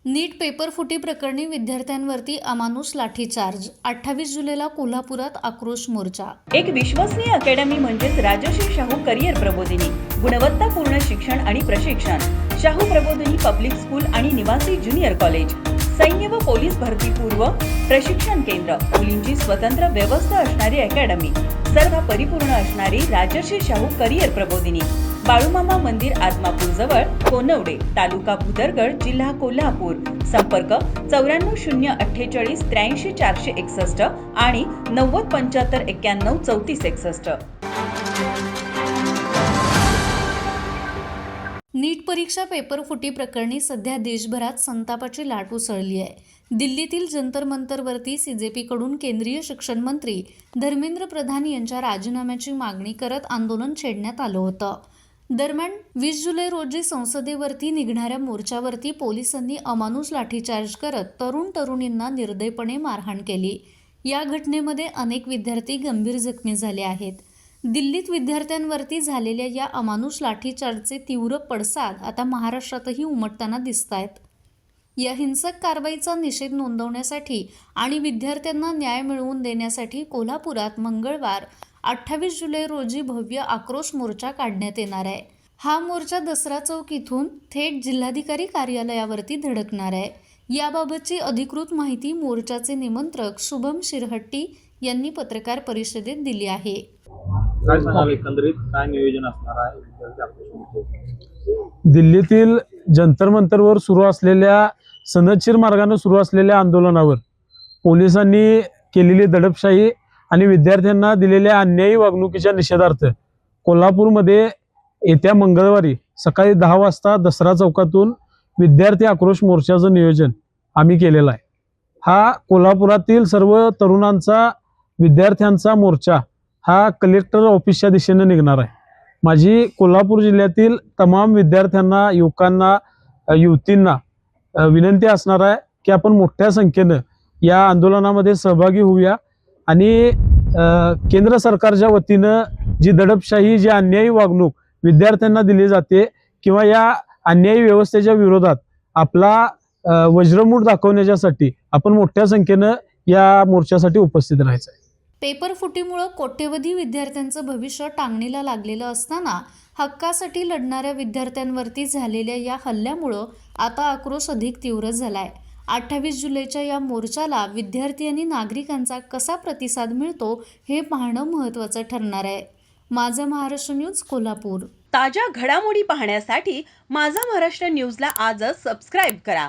नीट paper फुटी प्रकरणी विद्यार्थ्यांवरती अमानुष लाठीचार्ज. 28 जुलैला कोल्हापुरात आक्रोश मोर्चा. एक विश्वसनीय अकॅडमी म्हणजेच राजश्री शाहू करिअर प्रबोधिनी. गुणवत्तापूर्ण शिक्षण आणि प्रशिक्षण. शाहू प्रबोधिनी पब्लिक स्कूल आणि निवासी ज्युनियर कॉलेज. सैन्य व पोलीस भरती पूर्व प्रशिक्षण केंद्र. मुलींची स्वतंत्र व्यवस्था असणारी अकॅडमी. सर्व परिपूर्ण असणारी राजश्री शाहू करिअर प्रबोधिनी. बाळूमामा मंदिर आदमापूर जवळ, कोनवडे, तालुका भुदरगड, जिल्हा कोल्हापूर. संपर्क 94 048 83 461 आणि 90 75 91 34 61. नीट परीक्षा पेपर फुटी प्रकरणी सध्या देशभरात संतापाची लाट उसळली आहे. दिल्लीतील जंतर मंतरवरती सीजेपीकडून केंद्रीय शिक्षण मंत्री धर्मेंद्र प्रधान यांच्या राजीनाम्याची मागणी करत आंदोलन छेडण्यात आलं होतं. दरम्यान 20 जुलै रोजी संसदेवरती निघणाऱ्या मोर्चावरती पोलिसांनी अमानुष लाठीचार्ज करत तरुणींना निर्दयपणे मारहाण केली. या घटनेमध्ये अनेक विद्यार्थी गंभीर जखमी झाले आहेत. दिल्लीत विद्यार्थ्यांवरती झालेल्या या अमानुष लाठीचार्जचे तीव्र पडसाद आता महाराष्ट्रातही उमटताना दिसत आहेत. या हिंसक कारवाईचा निषेध नोंदवण्यासाठी आणि विद्यार्थ्यांना न्याय मिळवून देण्यासाठी कोल्हापुरात मंगळवार 28 जुलै रोजी भव्य आक्रोश मोर्चा काढण्यात येणार आहे. हा मोर्चा दसरा चौक इथून थेट जिल्हाधिकारी कार्यालयावरती धडकणार आहे. याबाबतची अधिकृत माहिती मोर्चाचे निमंत्रक शुभम शिरहट्टी यांनी पत्रकार परिषदेत दिली आहे. दिल्लीतील जंतर मंतरवर सुरू असलेल्या सनदशीर मार्गाने सुरू असलेल्या आंदोलनावर पोलिसांनी केलेली दडपशाही आणि विद्यार्थ्यांना दिलेल्या अन्यायी वागणुकीच्या निषेधार्थ कोल्हापूरमध्ये येत्या मंगळवारी सकाळी 10 वाजता दसरा चौकातून विद्यार्थी आक्रोश मोर्चाचं नियोजन आम्ही केलेलं आहे. हा कोल्हापुरातील सर्व तरुणांचा विद्यार्थ्यांचा मोर्चा हा कलेक्टर ऑफिसच्या दिशेने निघणार आहे. माझी कोल्हापूर जिल्ह्यातील तमाम विद्यार्थ्यांना, युवकांना, युवतींना विनंती असणार आहे की आपण मोठ्या संख्येनं या आंदोलनामध्ये सहभागी होऊया आणि केंद्र सरकारच्या वतीनं जी दडपशाही, जी अन्यायी वागणूक विद्यार्थ्यांना दिली जाते किंवा या अन्यायी व्यवस्थेच्या विरोधात आपला वज्रमूठ दाखवण्यासाठी आपण मोठ्या संख्येनं या मोर्चासाठी उपस्थित राहायचं आहे. पेपर फुटीमुळे कोट्यवधी विद्यार्थ्यांचं भविष्य टांगणीला लागलेलं असताना हक्कासाठी लढणाऱ्या विद्यार्थ्यांवरती झालेल्या या हल्ल्यामुळं आता आक्रोश अधिक तीव्र झालाय. 28 जुलैच्या या मोर्चाला विद्यार्थी आणि नागरिकांचा कसा प्रतिसाद मिळतो हे पाहणं महत्त्वाचं ठरणार आहे. माझा महाराष्ट्र न्यूज, कोल्हापूर. ताज्या घडामोडी पाहण्यासाठी माझा महाराष्ट्र न्यूजला आजच सबस्क्राईब करा.